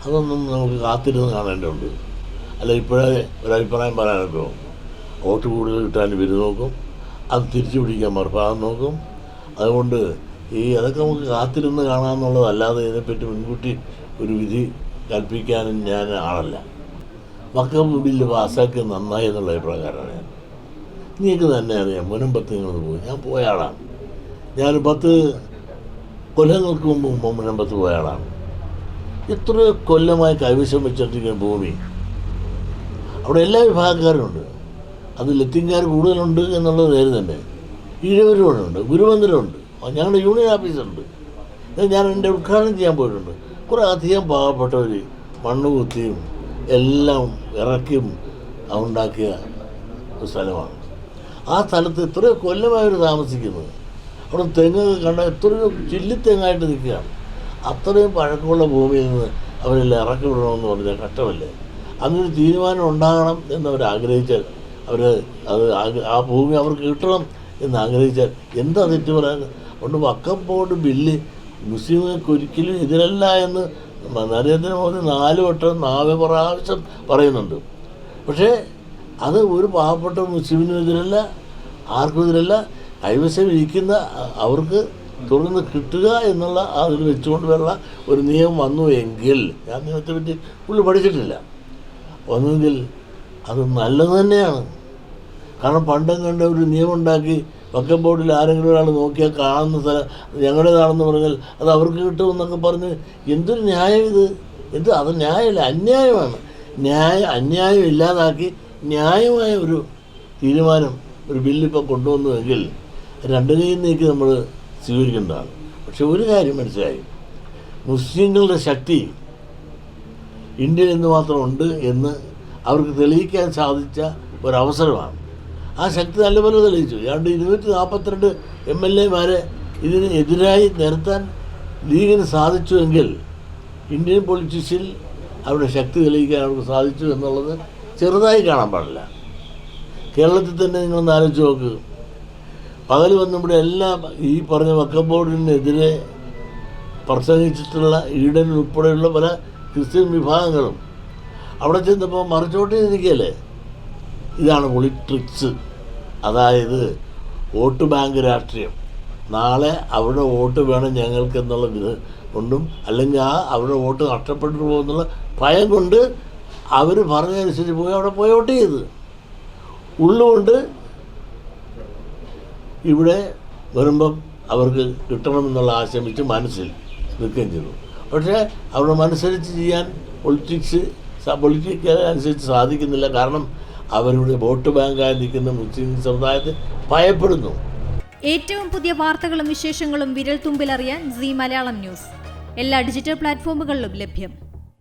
അതൊന്നും നമുക്ക് കാത്തിരുന്ന് കാണേണ്ടതുണ്ട്. അല്ല ഇപ്പോഴേ ഒരഭിപ്രായം പറയാനൊക്കെ വോട്ട് കൂടുതൽ കിട്ടാൻ ഇവർ നോക്കും, അത് തിരിച്ചു പിടിക്കാൻ മറുഭാഗം നോക്കും. അതുകൊണ്ട് അതൊക്കെ നമുക്ക് കാത്തിരുന്ന് കാണാമെന്നുള്ളതല്ലാതെ ഇതിനെപ്പറ്റി മുൻകൂട്ടി ഒരു വിധി കൽപ്പിക്കാനും ഞാൻ ആളല്ല. വഖഫ് ബില്ല് പാസ്സാക്കി നന്നായി എന്നുള്ള അഭിപ്രായക്കാരാണ് ഞാൻ. നിങ്ങൾക്ക് തന്നെ അറിയാം, മുനമ്പത്ത് നിങ്ങൾ പോയി, ഞാൻ പോയ ആളാണ്. ഞാൻ 10 കൊല്ലങ്ങൾക്ക് മുമ്പ് മുനമ്പത്ത് പോയ ആളാണ്. ഇത്ര കൊല്ലമായി കൈവശം വെച്ചിട്ടിരിക്കുന്ന ഭൂമി അവിടെ എല്ലാ വിഭാഗക്കാരുമുണ്ട്. അത് ലത്തീൻകാർ കൂടുതലുണ്ട് എന്നുള്ളത് നേരെ തന്നെ. ഈഴവരുമുണ്ട്, ഗുരുമന്ദിരമുണ്ട്, ഞങ്ങളുടെ യൂണിയൻ ഓഫീസുണ്ട്. ഞാൻ എൻ്റെ ഉദ്ഘാടനം ചെയ്യാൻ പോയിട്ടുണ്ട്. കുറേ അധികം പാവപ്പെട്ടവർ മണ്ണ് കുത്തിയും എല്ലാം ഇറക്കിയും ഉണ്ടാക്കിയ ഒരു സ്ഥലമാണ്. ആ സ്ഥലത്ത് എത്രയോ കൊല്ലമായവർ താമസിക്കുന്നത്. അവിടെ തെങ്ങൊക്കെ കണ്ടാൽ എത്രയോ ചില്ലിത്തെങ്ങായിട്ട് നിൽക്കുകയാണ്. അത്രയും പഴക്കമുള്ള ഭൂമിയിൽ നിന്ന് അവരെല്ലാം ഇറക്കി വിടണമെന്ന് പറഞ്ഞാൽ കഷ്ടമല്ലേ? അങ്ങനൊരു തീരുമാനം ഉണ്ടാകണം എന്നവർ ആഗ്രഹിച്ചാൽ ആ ഭൂമി അവർക്ക് കിട്ടണം എന്ന് ആഗ്രഹിച്ചാൽ എന്താ തെറ്റ് പറയാൻ? അതുകൊണ്ട് വഖഫ് ബോർഡ് ബില്ല് മുസ്ലിങ്ങൾക്ക് ഒരിക്കലും എതിരല്ല എന്ന് നരേന്ദ്രമോദി 4 വട്ടം 4 പ്രാവശ്യം പറയുന്നുണ്ട്. പക്ഷേ അത് ഒരു പാവപ്പെട്ട മുസ്ലിമിനും എതിരല്ല, ആർക്കും എതിരല്ല. കൈവശം ഇരിക്കുന്ന അവർക്ക് തുറന്ന് കിട്ടുക എന്നുള്ള അതിൽ വെച്ചുകൊണ്ട് വരുന്ന ഒരു നിയമം വന്നു എങ്കിൽ, ഞാൻ നിയമത്തെ പറ്റി പുള്ളി പഠിച്ചിട്ടില്ല, ഒന്നുകിൽ അത് നല്ലത് തന്നെയാണ്. കാരണം പണ്ടും കണ്ട ഒരു നിയമം ഉണ്ടാക്കി വഖഫ് ബോർഡിൽ ആരെങ്കിലും ഒരാൾ നോക്കിയാൽ കാണുന്ന സ്ഥലം ഞങ്ങളുടേതാണെന്ന് പറഞ്ഞാൽ അത് അവർക്ക് കിട്ടുമെന്നൊക്കെ പറഞ്ഞ് എന്തൊരു ന്യായം ഇത്? അത് ന്യായമല്ല, അന്യായമാണ്. അന്യായം ഇല്ലാതാക്കി ന്യായമായ ഒരു തീരുമാനം, ഒരു ബില്ലിപ്പോൾ കൊണ്ടുവന്നുവെങ്കിൽ 2 കൈയിൽ നീക്കി നമ്മൾ സ്വീകരിക്കേണ്ടതാണ്. പക്ഷെ ഒരു കാര്യം മനസ്സിലായി, മുസ്ലിങ്ങളുടെ ശക്തി ഇന്ത്യയിൽ നിന്ന് മാത്രം ഉണ്ട് എന്ന് അവർക്ക് തെളിയിക്കാൻ സാധിച്ച ഒരവസരമാണ്. ആ ശക്തി നല്ലപോലെ തെളിയിച്ചു. 242 MLA-മാരെ ഇതിന് എതിരായി നിരത്താൻ ലീഗിന് സാധിച്ചുവെങ്കിൽ ഇന്ത്യൻ പൊളിറ്റിക്സിൽ അവരുടെ ശക്തി തെളിയിക്കാൻ അവർക്ക് സാധിച്ചു എന്നുള്ളത് ചെറുതായി കാണാൻ പാടില്ല. കേരളത്തിൽ തന്നെ നിങ്ങളൊന്ന് ആലോചിച്ച് നോക്ക്. പകൽ വന്നിവിടെ എല്ലാം ഈ പറഞ്ഞ വഖഫ് ബോർഡിനെതിരെ പ്രസംഗിച്ചിട്ടുള്ള ഈഡൻ ഉൾപ്പെടെയുള്ള പല ക്രിസ്ത്യൻ വിഭാഗങ്ങളും അവിടെ ചെന്നപ്പോൾ മറിച്ചോട്ട് നിൽക്കുകയല്ലേ. ഇതാണ് പൊളിറ്റിക്സ്. അതായത് വോട്ട് ബാങ്ക് രാഷ്ട്രീയം. നാളെ അവരുടെ വോട്ട് വേണം ഞങ്ങൾക്ക് എന്നുള്ള ഇത് കൊണ്ടും, അല്ലെങ്കിൽ അവരുടെ വോട്ട് നഷ്ടപ്പെട്ടു പോകുന്നുള്ള ഭയം കൊണ്ട് അവർ പറഞ്ഞതനുസരിച്ച് പോയി അവിടെ പോയി വോട്ട് ചെയ്ത് ഉള്ളുകൊണ്ട് ഇവിടെ വരുമ്പം അവർക്ക് കിട്ടണമെന്നുള്ള ആശമിച്ച് മനസ്സിൽ നിൽക്കുകയും ചെയ്തു. പക്ഷേ അവിടെ മനസ്സരിച്ച് ചെയ്യാൻ പൊളിറ്റിക്കൽ അനുസരിച്ച് സാധിക്കുന്നില്ല. കാരണം അവരുടെ വോട്ട് ബാങ്കായി നിൽക്കുന്ന മുസ്ലിം സമുദായത്തെ ഭയപ്പെടുന്നു. ഏറ്റവും പുതിയ വാർത്തകളും വിശേഷങ്ങളും വിരൽ തുമ്പിലറിയാൻ സീ മലയാളം ന്യൂസ് എല്ലാ ഡിജിറ്റൽ പ്ലാറ്റ്ഫോമുകളിലും ലഭ്യം.